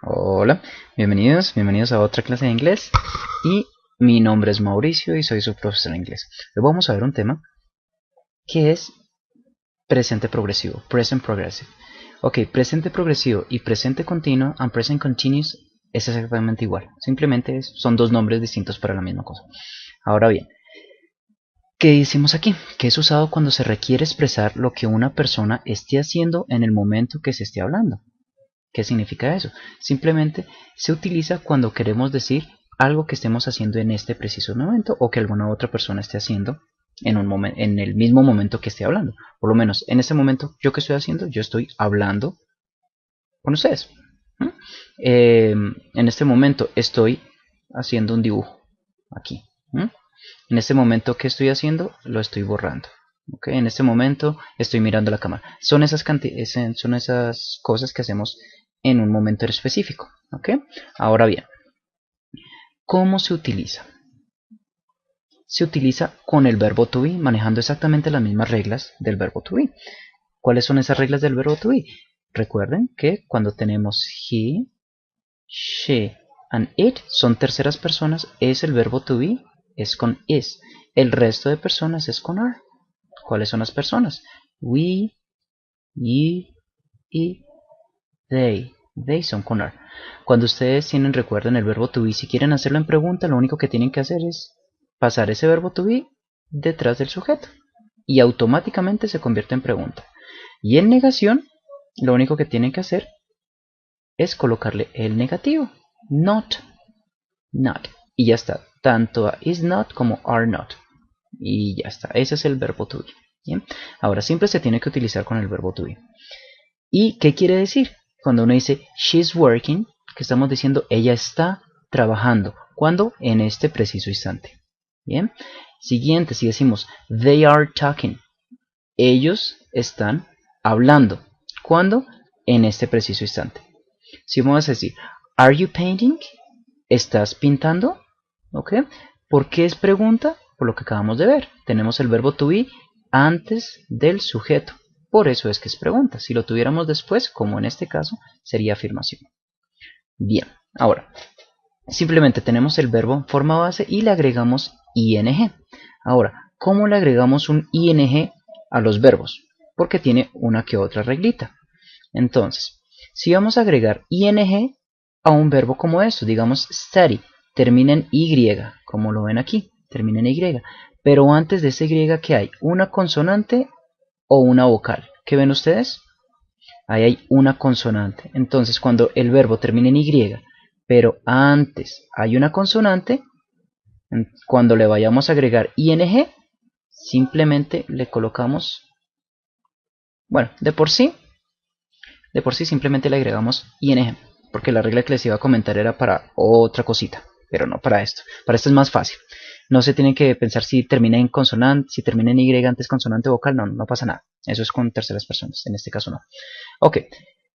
Hola, bienvenidos a otra clase de inglés. Y mi nombre es Mauricio y soy su profesor de inglés. Hoy vamos a ver un tema que es presente progresivo, present progressive. Ok, presente progresivo y presente continuo and present continuous es exactamente igual. Simplemente son dos nombres distintos para la misma cosa. Ahora bien, ¿qué decimos aquí? Que es usado cuando se requiere expresar lo que una persona esté haciendo en el momento que se esté hablando. ¿Qué significa eso? Simplemente se utiliza cuando queremos decir algo que estemos haciendo en este preciso momento o que alguna otra persona esté haciendo en el mismo momento que esté hablando. Por lo menos en este momento, ¿yo qué estoy haciendo? Yo estoy hablando con ustedes. ¿Mm? En este momento estoy haciendo un dibujo aquí. ¿Mm? En este momento, ¿qué estoy haciendo? Lo estoy borrando. ¿Okay? En este momento estoy mirando la cámara. Son esas cosas que hacemos en un momento específico. ¿Okay? Ahora bien, ¿cómo se utiliza? Se utiliza con el verbo to be, manejando exactamente las mismas reglas del verbo to be. ¿Cuáles son esas reglas del verbo to be? Recuerden que cuando tenemos he, she and it son terceras personas, es el verbo to be, es con is. El resto de personas es con are. ¿Cuáles son las personas? We, ye, y they. They son con are. Cuando ustedes recuerden el verbo to be, si quieren hacerlo en pregunta, lo único que tienen que hacer es pasar ese verbo to be detrás del sujeto. Y automáticamente se convierte en pregunta. Y en negación, lo único que tienen que hacer es colocarle el negativo. Not. Not. Y ya está. Tanto a is not como are not. Y ya está. Ese es el verbo to be. ¿Bien? Ahora siempre se tiene que utilizar con el verbo to be. ¿Y qué quiere decir? Cuando uno dice she's working, que estamos diciendo ella está trabajando. ¿Cuándo? En este preciso instante. Bien. Siguiente, si decimos they are talking, ellos están hablando. ¿Cuándo? En este preciso instante. Si vamos a decir are you painting, ¿estás pintando? ¿Ok? ¿Por qué es pregunta? Por lo que acabamos de ver. Tenemos el verbo to be antes del sujeto. Por eso es que es pregunta. Si lo tuviéramos después, como en este caso, sería afirmación. Bien, ahora, simplemente tenemos el verbo en forma base y le agregamos ing. Ahora, ¿cómo le agregamos un ing a los verbos? Porque tiene una que otra reglita. Entonces, si vamos a agregar ing a un verbo como esto, digamos study, termina en y, como lo ven aquí, termina en y. Pero antes de ese y, ¿qué hay? ¿Una consonante o una vocal? ¿Qué ven ustedes? Ahí hay una consonante. Entonces, cuando el verbo termina en y, pero antes hay una consonante, cuando le vayamos a agregar ing, simplemente le colocamos, bueno, de por sí simplemente le agregamos ing, porque la regla que les iba a comentar era para otra cosita, pero no para esto. Para esto es más fácil. No se tienen que pensar si termina en consonante, si termina en y antes consonante o vocal, no, no pasa nada. Eso es con terceras personas, en este caso no. Ok,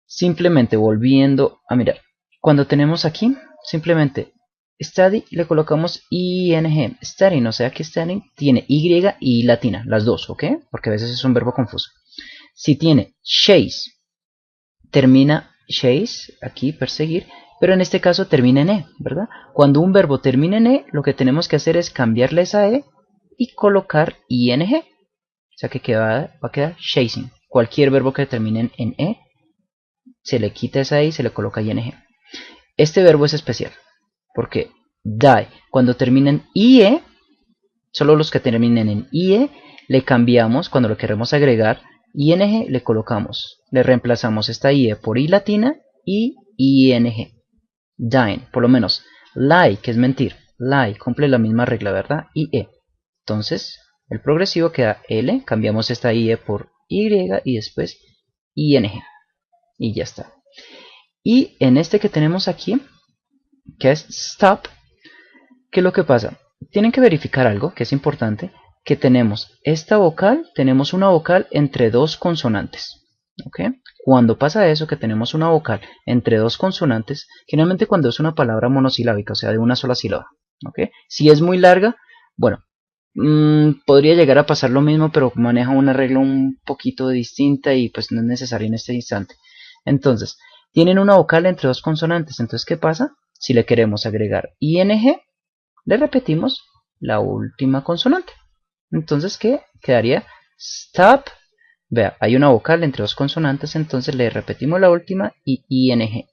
simplemente volviendo a mirar. Cuando tenemos aquí, simplemente study le colocamos ing, studying, o sea que studying tiene y latina, las dos, ¿ok? Porque a veces es un verbo confuso. Si tiene chase, termina chase, aquí perseguir, pero en este caso termina en e, ¿verdad? Cuando un verbo termina en e, lo que tenemos que hacer es cambiarle esa e y colocar ing. O sea que va a quedar chasing. Cualquier verbo que termine en e, se le quita esa e y se le coloca ing. Este verbo es especial, porque die, cuando termina en ie, solo los que terminen en ie, le cambiamos, cuando lo queremos agregar, ing, le colocamos, le reemplazamos esta ie por i latina y ing. Dying, por lo menos, lie, que es mentir, lie, cumple la misma regla, ¿verdad? IE. Entonces, el progresivo queda L, cambiamos esta IE por Y y después ING. Y ya está. Y en este que tenemos aquí, que es stop, ¿qué es lo que pasa? Tienen que verificar algo que es importante, que tenemos esta vocal, tenemos una vocal entre dos consonantes. ¿Ok? Cuando pasa eso, que tenemos una vocal entre dos consonantes, generalmente cuando es una palabra monosilábica, o sea, de una sola sílaba. ¿Ok? Si es muy larga, bueno, podría llegar a pasar lo mismo, pero maneja una regla un poquito distinta y pues no es necesario en este instante. Entonces, Tienen una vocal entre dos consonantes, entonces ¿qué pasa? Si le queremos agregar ing, le repetimos la última consonante. Entonces, ¿qué? Quedaría stop. Vea, hay una vocal entre dos consonantes, entonces le repetimos la última y ing.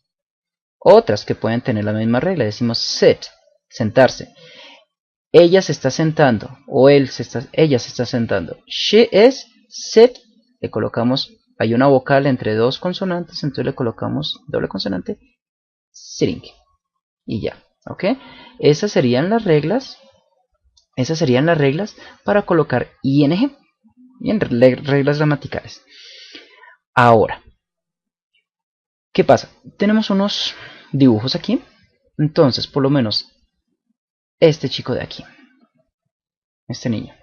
Otras que pueden tener la misma regla, decimos sit, sentarse. Ella se está sentando, o ella se está sentando. She is sit, le colocamos, hay una vocal entre dos consonantes, entonces le colocamos doble consonante, sitting. Y ya, ¿ok? Esas serían las reglas para colocar ing. Bien, reglas gramaticales. Ahora, ¿qué pasa? Tenemos unos dibujos aquí. Entonces, por lo menos, este chico de aquí, este niño,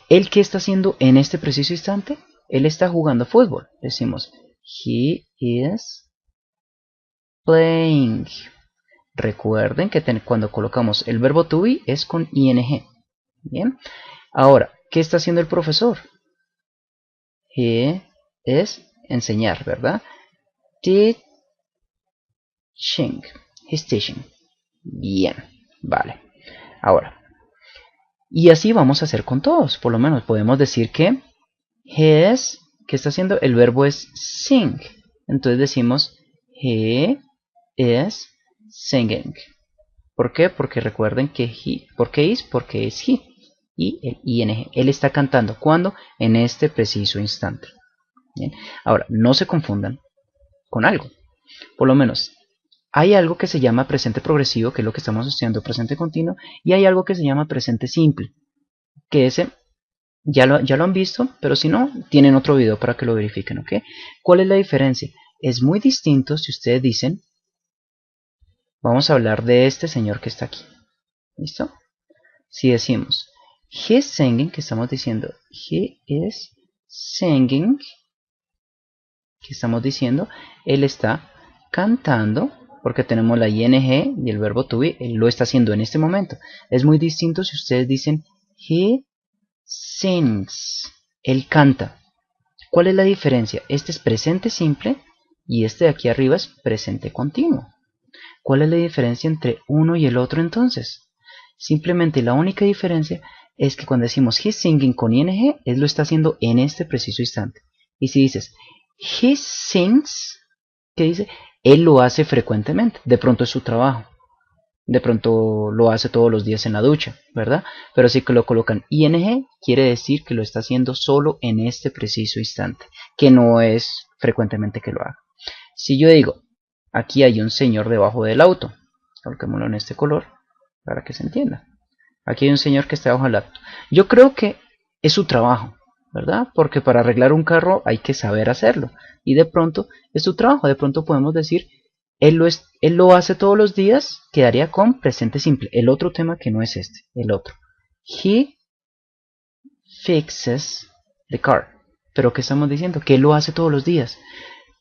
¿él qué está haciendo en este preciso instante? Él está jugando fútbol. Decimos, he is playing. Recuerden que cuando colocamos el verbo to be es con ing. Bien. Ahora, ¿qué está haciendo el profesor? He es enseñar, ¿verdad? Teaching. He's teaching. Bien, vale. Ahora, y así vamos a hacer con todos. Por lo menos podemos decir que he es, ¿qué está haciendo? El verbo es sing. Entonces decimos he is singing. ¿Por qué? Porque recuerden que he, ¿por qué is? Porque es he. Y el ing. Él está cantando. ¿Cuándo? En este preciso instante. Bien. Ahora, no se confundan con algo. Por lo menos, hay algo que se llama presente progresivo, que es lo que estamos estudiando, presente continuo, y hay algo que se llama presente simple, que ese ya lo han visto, pero si no, tienen otro video para que lo verifiquen, ¿ok? ¿Cuál es la diferencia? Es muy distinto si ustedes dicen, vamos a hablar de este señor que está aquí, ¿listo? Si decimos, he's singing, que estamos diciendo, he is singing, que estamos diciendo, él está cantando, porque tenemos la ing y el verbo to be, él lo está haciendo en este momento. Es muy distinto si ustedes dicen, he sings, él canta. ¿Cuál es la diferencia? Este es presente simple y este de aquí arriba es presente continuo. ¿Cuál es la diferencia entre uno y el otro entonces? Simplemente la única diferencia es que cuando decimos he's singing con ing, él lo está haciendo en este preciso instante. Y si dices he sings, ¿qué dice? Él lo hace frecuentemente, de pronto es su trabajo, de pronto lo hace todos los días en la ducha, ¿verdad? Pero si que lo colocan ing, quiere decir que lo está haciendo solo en este preciso instante, que no es frecuentemente que lo haga. Si yo digo, aquí hay un señor debajo del auto, coloquémoslo en este color, para que se entienda. Aquí hay un señor que está debajo del auto. Yo creo que es su trabajo, ¿verdad? Porque para arreglar un carro hay que saber hacerlo. Y de pronto es su trabajo. De pronto podemos decir, él lo hace todos los días, quedaría con presente simple. El otro tema que no es este, el otro. He fixes the car. Pero ¿qué estamos diciendo? Que él lo hace todos los días.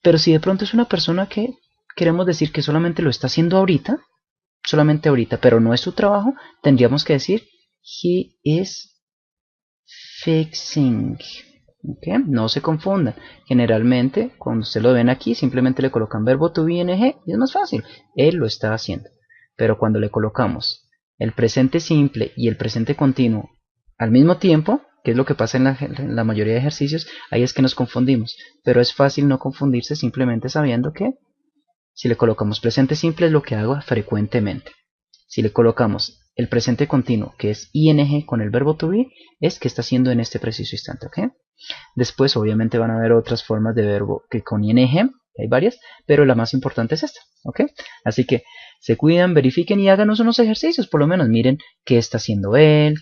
Pero si de pronto es una persona que queremos decir que solamente lo está haciendo ahorita, pero no es su trabajo, tendríamos que decir, he is fixing. ¿Okay? No se confundan. Generalmente, cuando ustedes lo ven aquí, simplemente le colocan verbo to be ing y es más fácil. Él lo está haciendo. Pero cuando le colocamos el presente simple y el presente continuo al mismo tiempo, que es lo que pasa en la mayoría de ejercicios, ahí es que nos confundimos. Pero es fácil no confundirse simplemente sabiendo que si le colocamos presente simple es lo que hago frecuentemente. Si le colocamos el presente continuo, que es ing con el verbo to be, es que está haciendo en este preciso instante, ¿ok? Después obviamente van a haber otras formas de verbo que con ing, hay varias, pero la más importante es esta, ¿ok? Así que se cuidan, verifiquen y háganos unos ejercicios, por lo menos miren qué está haciendo él,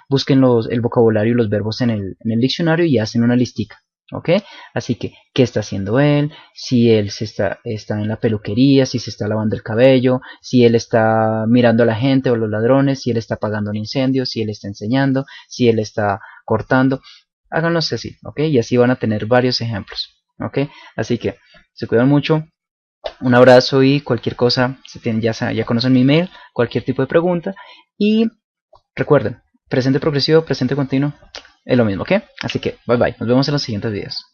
busquen el vocabulario y los verbos en el diccionario y hacen una listica. ¿Ok? Así que, ¿qué está haciendo él? Si él está en la peluquería, si se está lavando el cabello, si él está mirando a la gente o los ladrones, si él está apagando un incendio, si él está enseñando, si él está cortando. Háganlos así, ¿ok? Y así van a tener varios ejemplos, ¿ok? Así que, se cuidan mucho. Un abrazo y cualquier cosa, ya conocen mi email, cualquier tipo de pregunta. Y recuerden, presente progresivo, presente continuo, es lo mismo, ¿ok? Así que, bye bye, nos vemos en los siguientes videos.